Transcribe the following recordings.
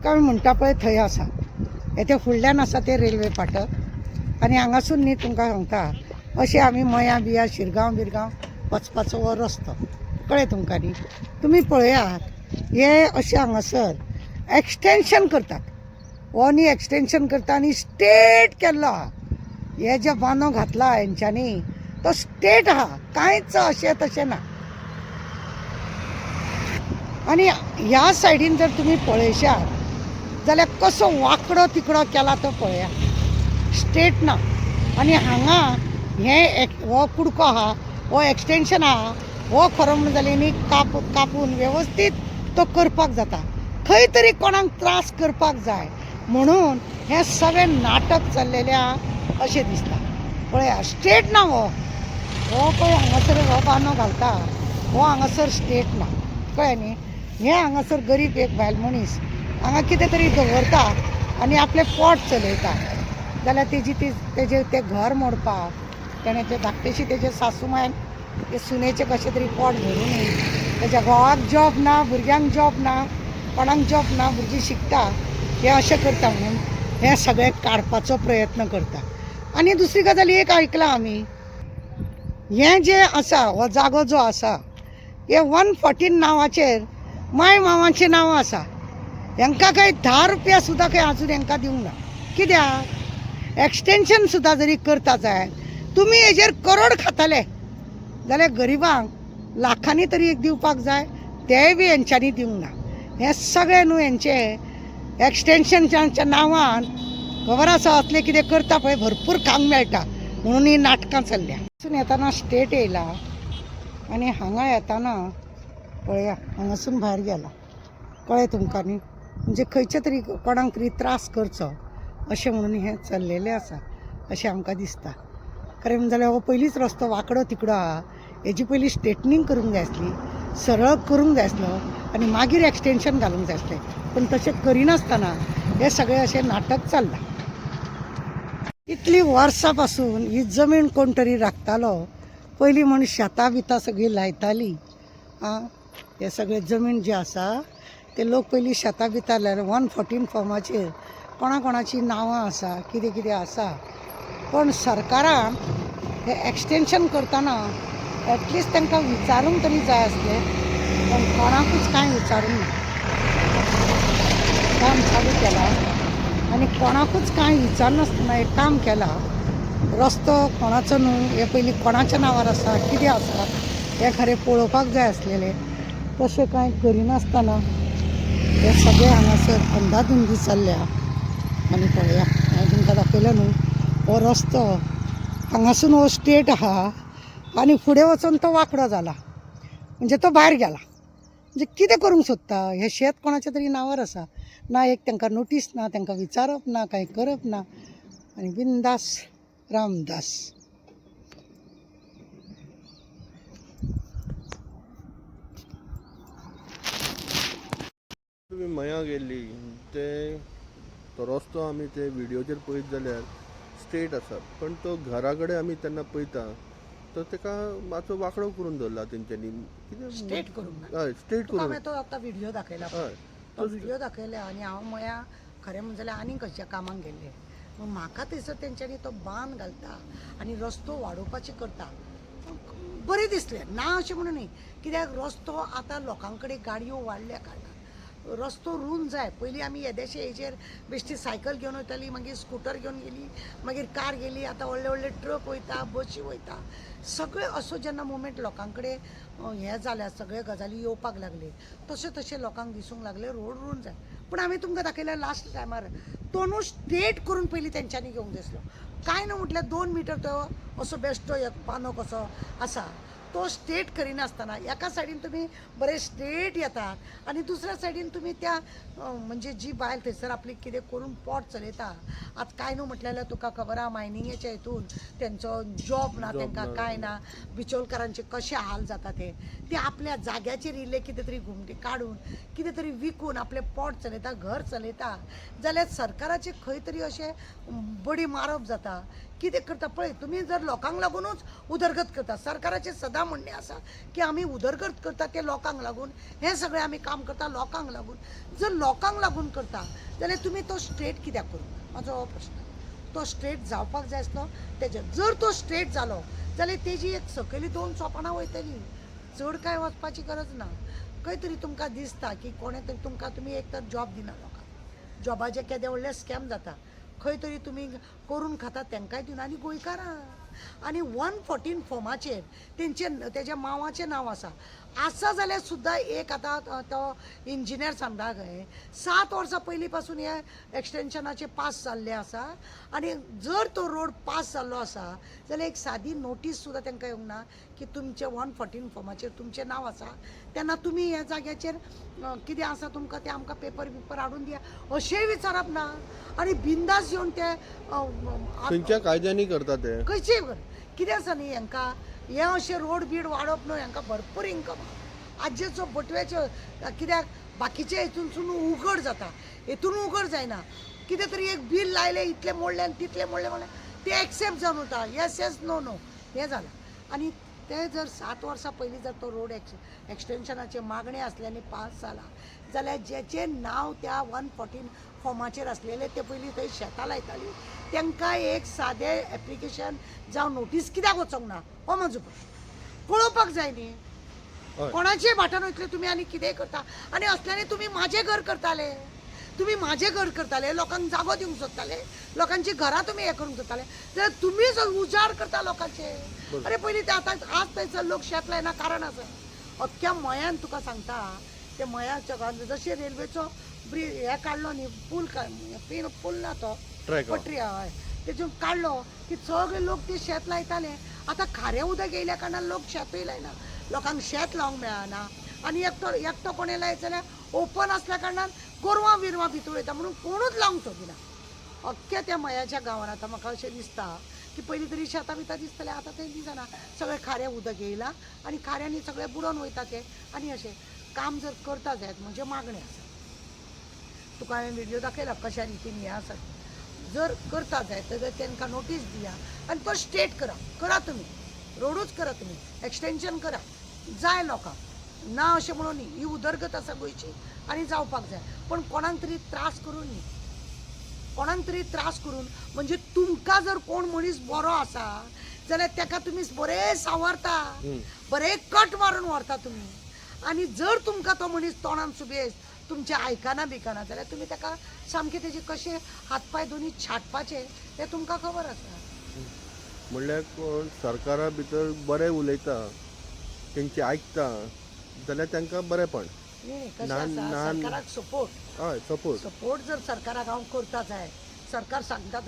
काय म्हणटा पळय थंय आसा येथे फुडल्यान आसा ते रेल्वे फाटक आनी हांगासून न्ही तुमकां सांगता अशें आमी मया बिया शिरगांव बिरगांव वचपाचो हो रस्तो कळ्ळें तुमकां न्ही. तुमी पळयात हे अशें हांगासर एक्सटेंशन करतात हो न्ही एक्सटेंशन करता आनी स्टेट केल्लो आहा. हे जे बांदो घातला हेंच्यांनी तो स्टेट आहा कांयच अशें तशें ना. आनी ह्या सायडीन जर तुमी पळयशात जाल्यार कसो वांकडो तिकडो केला तो पळया स्टेट ना. आनी हांगा हो कुडको आहा हो एक्सटेंशन आहा हो खरो म्हणून जाल्यार न्ही कापून वेवस्थीत तो करपाक जाता. खंय तरी कोणाक त्रास करपाक जाय म्हणून हे सगळें नाटक चल्लेलें आहा अशें दिसता. पळया स्टेट ना हो पळय हांगासर हो बांदो घालता हो हांगासर स्टेट ना कळ्ळें न्ही. हे हांगासर गरीब एक बायल मनीस हांगा कितें तरी दवरता आनी आपलें पोट चलयता जाल्यार तेजें घर मोडपाक तेणें तें धाकटेशी तेजे सासू मायन ते सुनेचें कशें तरी पोट भरूं न्ही. तेज्या घोवाक जॉब ना भुरग्यांक जॉब ना कोणाक जॉब ना भुरगीं शिकता हे अशें करता म्हणून हे सगळें काडपाचो प्रयत्न करता. आनी दुसरी गजाल एक आयकलां आमी हें जें आसा हो जागो जो आसा हे 114 नांवाचेर माय मांवाचीं नांवां आसा. हांकां काही 10 रुपया सुद्दां खंय आजून हांकां दिवंक ना. कित्याक एक्सटेंशन सुद्दां जरी करता जाय तुमी हेजेर करोड खाताले जाल्यार गरिबांक लाखांनी तरी एक दिवपाक जाय तेय बी हेंच्यांनी दिवंक ना. हें सगळें न्हू हेंचें एक्सटेंशनच्या नांवान खबर आसा असलें कितें करता पळय भरपूर काम मेळटा म्हणून ही नाटकां चल्ल्या. हांगासून येताना स्टेट येयला आनी हांगा येताना पळया हांगासून भायर गेला कळ्ळें तुमकां न्ही. म्हणजे खंयचे तरी कोणाक तरी त्रास करचो अशें म्हणून हें चल्लेलें आसा अशें आमकां दिसता. खरें म्हणलें जाल्यार हो पयलींच रस्तो वांकडो तिकडो आहा हेजी पयलीं स्ट्रेटनींग करूंक जाय आसली सरळ करूंक जाय आसलो आनी मागीर एक्सटेंशन घालूंक जाय आसलें पूण तशें करिनासतना हे सगळें अशें नाटक चल्लां. इतलीं वर्सां पासून ही जमीन कोण तरी राखतालो पयलीं म्हण शेतां बितां सगळीं लायतालीं हे सगळे जमीन जे आसा ते लोक पयलीं शेतां बितां लायले 114 फॉर्माचेर कोणाची नांवां आसा कितें कितें आसा. पण सरकारान हे एक्सटेंशन करतना एटलिस्ट तांकां विचारूंक तरी जाय आसलें पण कोणाकूच कांय विचारूंक ना. काम चालू केलां आनी कोणाकूच कांय विचारनासतना हें काम केलां. रस्तो कोणाचो न्हू हे पयलीं कोणाच्या नांवार आसा कितें आसा हें खरें पळोवपाक जाय आसलेलें. तशें कांय करिनासतना हे सगळें हांगासर अंधाधुंदी चल्ल्या. आनी पळया हांवें तुमकां दाखयलें न्हू हो रस्तो हांगासून हो स्टेट आहा आनी फुडें वचून तो वांकडो जाला म्हणजे तो भायर गेला. म्हणजे कितें करूंक सोदता हें शेत कोणाच्या तरी नांवार आसा ना एक तांकां नोटीस ना तांकां विचारप ना कांय करप ना आनी बिंदास रामदास. तुमी मया गेल्ली तो रस्तो आमी ते व्हिडिओचेर पळयत जाल्यार स्ट्रेट आसा पण तो घरा कडेन आमी तेन्ना पळयता तो ताका मातसो वांकडो करून दवरला तेंच्यांनी कितें स्टेट करूंक हय स्ट्रेट करून हांवें तो आतां व्हिडिओ दाखयला हय तो व्हिडिओ दाखयला आनी हांव मया खरें म्हणजे जाल्यार आनीक खंयच्या कामाक गेल्लें पूण म्हाका थंयसर तेंच्यांनी तो बांद घालता आनी रस्तो वाडोवपाचें करता बरें दिसलें ना अशें म्हणून न्ही. कित्याक रस्तो आतां लोकां कडेन गाडयो वाडल्या कारणान रस्तो रूंद जाय. पयलीं आमी येदेशे हेजेर बेश्टी सायकल घेवन वयतालीं मागीर स्कूटर घेवन गेलीं मागीर कार गेली आतां व्हडले व्हडले ट्रक वयता बसी वयता सगळे असो जेन्ना मुवमेंट लोकां कडेन हें जाल्या सगळे गजाली येवपाक लागले तशें तशें लोकांक दिसूंक लागले रोड रूंद जाय. पूण हांवें तुमकां दाखयलें लास्ट टायमार तो न्हू स्ट्रेट करून पयलीं तेंच्यांनी घेवंक जाय आसलो. कांय न्हू म्हटल्यार 2 मिटर तो असो बेश्टो एक पानो कसो आसा तो स्ट्रेट करिनासतना एका सायडीन तुमी बरें स्ट्रेट येतात आनी दुसऱ्या सायडीन तुमी त्या म्हणजे जी बायल थंयसर आपली कितें करून पोट चलयता आतां कांय न्हू म्हटल्यार तुका खबर आहा मायनिंगेच्या हितून तेंचो जॉब ना तांकां कांय ना बिचोलकारांचे कशे हाल जाता ते आपल्या जाग्याचेर इल्ले कितें तरी घुमटी काडून कितें तरी विकून आपलें पोट चलयता घर चलयता जाल्यार सरकाराचें खंय तरी अशें बडी मारप जाता कितें करता पळय तुमी जर लोकांक लागूनच उदरगत करता सरकाराचें सदां म्हणणें आसा की आमी उदरगत करता ते लोकांक लागून हें सगळें आमी काम करता लोकांक लागून जर लोकांक लागून करता जाल्यार तुमी तो स्ट्रेट कित्याक करूंक म्हाजो हो प्रश्न तो स्ट्रेट जावपाक जाय आसलो तेजे जर तो स्ट्रेट जालो जाल्यार तेजी एक सकयली 2 सोपानां वयतलीं चड कांय वचपाची गरज ना खंय तरी तुमकां दिसता की कोणें तरी तुमकां तुमी एक तर जॉब दिना लोकांक जॉबाचे केदे व्हडले स्कॅम जाता खंय तरी तुमी करून खाता तांकांय दिना आनी गोंयकारां आनी 114 फॉर्माचेर तेज्या मांवाचें नांव आसा जाल्यार सुद्दां एक आतां तो इंजिनियर सांगता खंय 7 वर्सां पयलीं पासून हे एक्सटेंशनाचे पास जाल्ले आसा आनी जर तो रोड पास जाल्लो आसा जाल्यार एक सादी नोटीस सुद्दां तांकां येवंक ना की तुमचे 114 फॉर्माचेर तुमचें नांव आसा तेन्ना तुमी ह्या जाग्याचेर कितें आसा तुमकां तें आमकां पेपर हाडून दिया अशेंय विचारप ना आनी बिंदास येवन ते खंयच्या कायद्यांनी करता ते खंयचेय कितें आसा न्ही हांकां हे अशें रोड बीड वाडप न्हू हांकां भरपूर इन्कम आजचो बटव्याच्यो कित्याक बाकीचे हितूनसून उघड जाता हितून उघड जायना कितें तरी एक बील लायलें इतलें मोडलें आनी तितलें मोडलें तें एक्सेप्ट जावन उरता येस येस नो नो हें जालां आनी ते जर 7 वर्सां पयलीं जर तो रोड एक्सटेंशनाचे मागणी आसल्यानी पास जाला जाल्यार जेचें नांव त्या 114 फॉर्माचेर आसलेले ते पयलीं थंय शेतां लायतालीं तांकां एक सादें एप्लिकेशन जावं नोटीस कित्याक वचोंक ना हो म्हजो प्रश्न पळोवपाक जाय न्ही कोणाचेय भाटान वयतले तुमी आनी कितेंय करता आनी असल्यानी तुमी म्हाजें घर करताले तुमी म्हाजें घर करताले लोकांक जागो दिवंक सोदताले लोकांची घरां तुमी हें करूंक सोदताले जाल्यार तुमी जो उजाड करता लोकांचे अरे पयलीं ते आतां आज थंयसर लोक शेत लायना कारण आसा अख्ख्या मयान तुका सांगता ते मयाच्या जशें रेल्वेचो हे काडलो न्ही पूल ना तो पटरी हय तेतून काडलो की सगळे लोक ते शेत लायताले आतां खारें उदक येयल्या कारणान लोक शेतूय लायना लोकांक शेत लावंक मेळना आनी एकटो कोणें लायत जाल्यार ओपन आसल्या कारणान गोरवां बिरवां भितर वयता म्हणून कोणूच लावंक सोदिना अख्ख्या त्या मयाच्या गांवांत आतां म्हाका अशें दिसता की पयलीं तरी शेतां बितां दिसतालें आतां तें दिसना सगळें खारें उदक येयलां आनी खाऱ्यांनी सगळें बुडोवन वयता तें आनी अशें काम जर करता जायत म्हणजे मागणें आसा तुका हांवें व्हिडियो दाखयला कशा रितीन हें आसा जर करता जायत तर तांकां नोटीस दिया आनी तो स्ट्रेट करा तुमी रोडूच करा तुमी एक्सटेंशन करा जाय लोकांक ना अशें म्हणून न्ही ही उदरगत आसा गोंयची आनी जावपाक जाय पण कोणाक तरी त्रास करून न्ही कोणाक तरी त्रास करून म्हणजे तुमकां जर कोण मनीस बरो आसा जाल्यार ताका तुमी बरें सांवारता बरें कट मारून व्हरता तुमी आनी जर तुमकां तो मनीस तोंडान सुबेज तुमचें आयकना बिकना जाल्यार तुमी ताका सामकें तेजे कशें हातपाय दोनी छाटपाचे तें तुमकां खबर आसा म्हणल्यार कोण सरकारा भितर बरें उलयता तेंची आयकता जाल्यार तांकां बरेंपण सरकाराक सपोर्ट हय सपोर्ट जर सरकाराक हांव करता जाय सरकार सांगता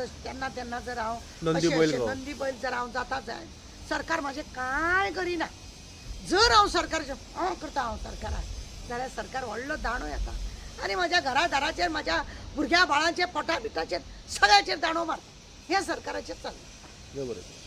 तेन्ना जर हांव नंदी बैल जर हांव जाता जाय सरकार म्हाजें कांय करिना जर हांव सरकाराचें करता हांव सरकाराक जाल्यार सरकार व्हडलो दांडो येता आनी म्हाज्या घरा दाराचेर म्हाज्या भुरग्या बाळांचेर पोटा बिटाचेर सगळ्याचेर दांडो मार हें सरकाराचें चल्लां बरोबर